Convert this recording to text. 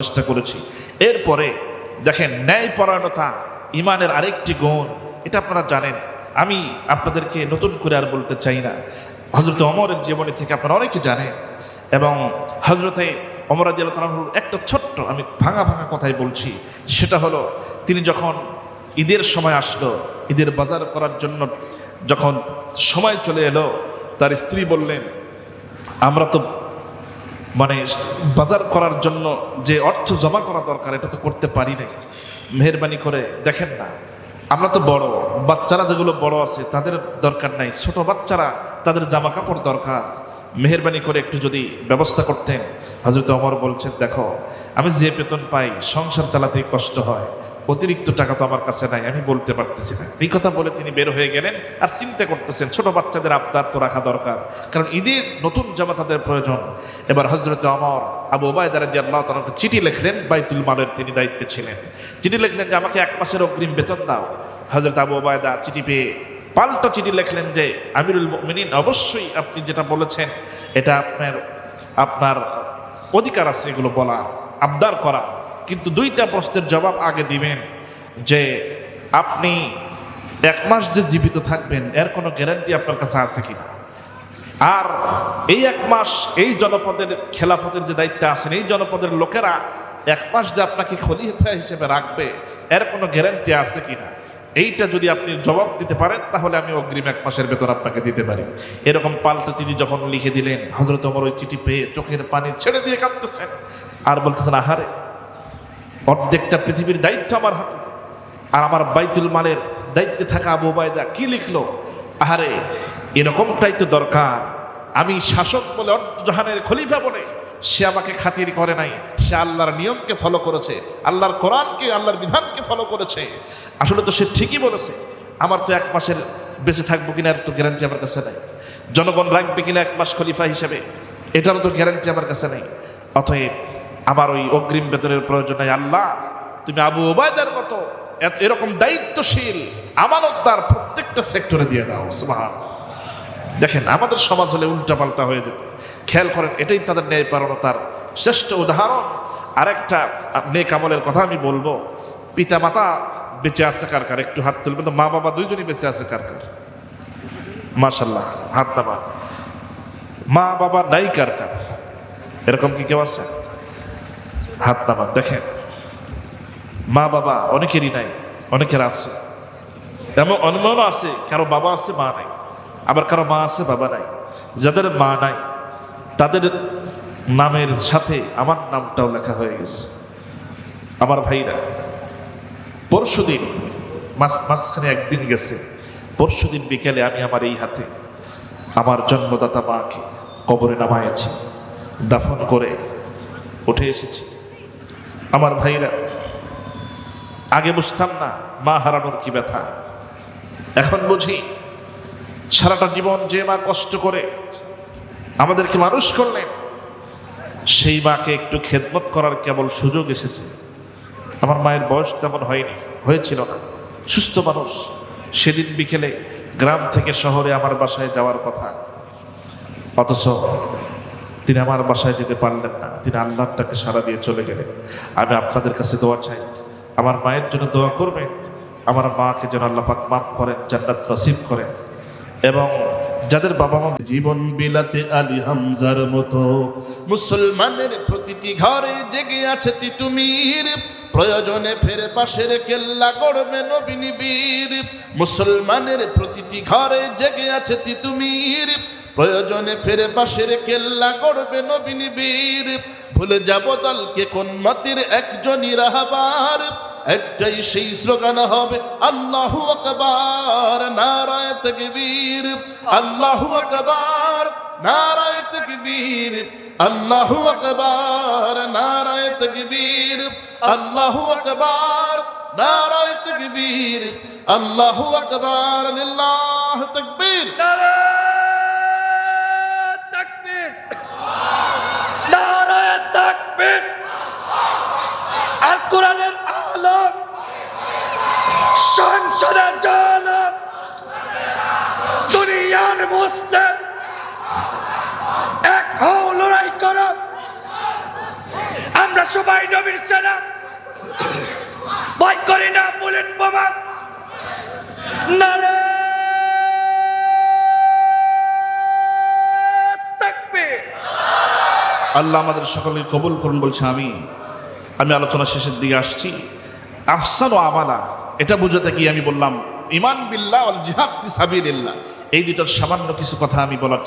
চেষ্টা করেছি। এরপরে দেখেন, ন্যায়পরায়ণতা ইমানের আরেকটি গুণ, এটা আপনারা জানেন, আমি আপনাদেরকে নতুন করে আর বলতে চাই না। হযরত ওমরের জীবনী থেকে আপনারা অনেকে জানেন, এবং হযরতে ওমর রাদিয়াল্লাহু তাআলার একটা ছোট্ট, আমি ভাঙা ভাঙা কথাই বলছি, সেটা হলো তিনি যখন ঈদের সময় আসলো, ঈদের বাজার করার জন্য যখন সময় চলে এলো, তার স্ত্রী বললেন, আমরা তো বাজার করার জন্য যে অর্থ জমা করা দরকার এটা তো করতে পারি নাই, মেহেরবানি করে দেখেন না, আমরা তো বড়, বাচ্চারা যেগুলো বড় আছে তাদের দরকার নাই, ছোট বাচ্চারা তাদের জামা কাপড় দরকার, মেহেরবানি করে একটু যদি ব্যবস্থা করতেন। হযরত ওমর বলছেন, দেখো আমি যে বেতন পাই সংসার চালাতেই কষ্ট হয়, অতিরিক্ত টাকা তো আমার কাছে নাই, আমি বলতে পারতেছি না। এই কথা বলে তিনি বের হয়ে গেলেন, আর চিন্তা করতেছেন ছোট বাচ্চাদের আবদার তো রাখা দরকার, কারণ ঈদের নতুন জামা তাদের প্রয়োজন। এবার হযরত ওমর আবু উবাইদা রাদিয়াল্লাহু তাআলাকে চিঠি লিখলেন, বাইতুল মালের তিনি দায়িত্বে ছিলেন। চিঠি লিখলেন যে আমাকে 1 মাসের অগ্রিম বেতন দাও। হযরত আবু উবাইদা চিঠি পেয়ে পাল্টা চিঠি লিখলেন যে আমিরুল মুমিনিন, অবশ্যই আপনি যেটা বলেছেন এটা আপনার অধিকার আছে এগুলো বলার, আবদার করা, কিন্তু 2টা প্রশ্নের জবাব আগে দিবেন, যে আপনি 1 মাস যে জীবিত থাকবেন এর কোনো গ্যারান্টি আপনার কাছে আছে কিনা, আর এই 1 মাস এই জনপদের খেলাফতের যে দায়িত্বে আছেন এই জনপদের লোকেরা 1 মাস যে আপনাকে খলিফা হিসেবে রাখবে এর কোনো গ্যারান্টি আছে কিনা, এইটা যদি আপনি জবাব দিতে পারেন তাহলে আমি অগ্রিম 1 মাসের বেতন আপনাকে দিতে পারি। এরকম পাল্টা চিঠি যখন লিখে দিলেন, হযরত ওমর ওই চিঠি পেয়ে চোখের পানি ছেড়ে দিয়ে কাঁদতেছেন, আর বলতেছেন, আহারে, অর্ধেকটা পৃথিবীর দায়িত্ব আমার হাতে, আর আমার বাইতুল মালের দায়িত্বে থাকা আবু উবাইদা কি লিখলো, আহারে, এরকমটাই তো দরকার। আমি শাসক বলে, জাহানের খলিফা বলে সে আমাকে খাতির করে নাই, সে আল্লাহর নিয়মকে ফলো করেছে, আল্লাহর কোরআনকে, আল্লাহর বিধানকে ফলো করেছে। আসলে তো সে ঠিকই বলেছে, আমার তো 1 মাসের বেঁচে থাকবো কিনা এর তো গ্যারান্টি আমার কাছে নাই, জনগণ রাখবে কিনা 1 মাস খলিফা হিসেবে এটারও তো গ্যারান্টি আমার কাছে নেই। অতএব আমার ওই অগ্রিম বেতনের প্রয়োজন নাই, আল্লাহ তুমি আবু উবাইদার মতো এরকম দায়িত্বশীল আমানতদার প্রত্যেকটা সেক্টরে দিয়ে দাও। সুবহানাল্লাহ। দেখেন, আমাদের সমাজ হলে উল্টাপাল্টা হয়ে যেত। খেয়াল করেন, এটাই তাদের ন্যায়পরায়ণতার শ্রেষ্ঠ উদাহরণ। আরেকটা নেক আমলের কথা আমি বলবো, পিতা মাতা বেঁচে আছে কার কার, একটু হাত তুলবেন তো। মা বাবা দুইজনই বেঁচে আছে কার কার? মাশাআল্লাহ, হাত নামান। মা বাবা নাই কার কার? এরকম কি কেউ আছে? হাত নামান। দেখেন, মা বাবা অনেকেরই নাই, অনেকের আছে, এমনও আছে কারো বাবা আছে মা নাই, আবার কারো মা আছে বাবা নাই। যাদের মা নাই তাদের নামের সাথে আমার নামটাও লেখা হয়ে গেছে। আমার ভাইরা, পরশুদিন মাঝখানে একদিন গেছে, পরশুদিন বিকেলে আমি আমার এই হাতে আমার জন্মদাতা মাকে কবরে নামাইছি, দাফন করে উঠে এসেছি। আমার ভাইরা, আগে বুঝতাম না মা হারানোর কি ব্যথা, এখন বুঝি। সারাটা জীবন যে মা কষ্ট করে আমাদেরকে মানুষ করলেন, সেই মাকে একটু খেদমত করার কেবল সুযোগ এসেছে। আমার মায়ের বয়স তেমন হয়েছিল না, সুস্থ মানুষ। সেদিন বিকেলে গ্রাম থেকে শহরে আমার বাসায় যাওয়ার কথা, অথচ তিনি আমার বাসায় যেতে পারলেন না, তিনি আল্লাহর ডাকে সাড়া দিয়ে চলে গেলেন। আমি আপনাদের কাছে দোয়া চাই, আমার মায়ের জন্য দোয়া করবেন, আমার মাকে যেন আল্লাহ পাক মাফ করেন, জান্নাত নসিব করেন। এবং যাদের বাবা মা জীবন বিলাতে আলী হামজার মতো মুসলমানের প্রতিটি ঘরে জেগে আছে তিতুমির, প্রয়োজনে ফের পাশের কেল্লা গড়বে নবীন বীর। মুসলমানের প্রতিটি ঘরে জেগে আছে তিতুমির, প্রয়োজনে ফের পাশের কেল্লা গড়বে নবীন বীর। ভুলে যাব দলকে কোন মতির একজনই রাহবার, একটাই সেই স্লোগান হবে আল্লাহু আকবার, নারায়ে তাকবীর, আল্লাহু আকবার, নারায়ে তাকবীর, আল্লাহু আকবার, নারায়ে তাকবীর, আল্লাহু আকবার, নারায়ে তাকবীর, আল্লাহু আকবার, লিল্লাহ তাকবীর, নারায়ে তাকবীর, নারায়ে তাকবীর। আল কোরআনের আলম, সংসদের জালম, দুনিয়ার মুসলিম এক হও, লড়াই করো। আমরা আমরা সবাই নবীর সেনা, ভয় করি না বুলেট বোমা। নারে তাকবীর। আল্লাহ আমাদের সকলকে কবুল করুন বলছে আমি আলোচনা শেষের দিকে আসছি। আফসান ও আমালা এটা বুঝাতে কি আমি বললাম ইমান বিল্লাহ ওয়াল জিহাদ ফি সাবিলিল্লাহ, এই দুটার সামান্য কিছু কথা আমি বলার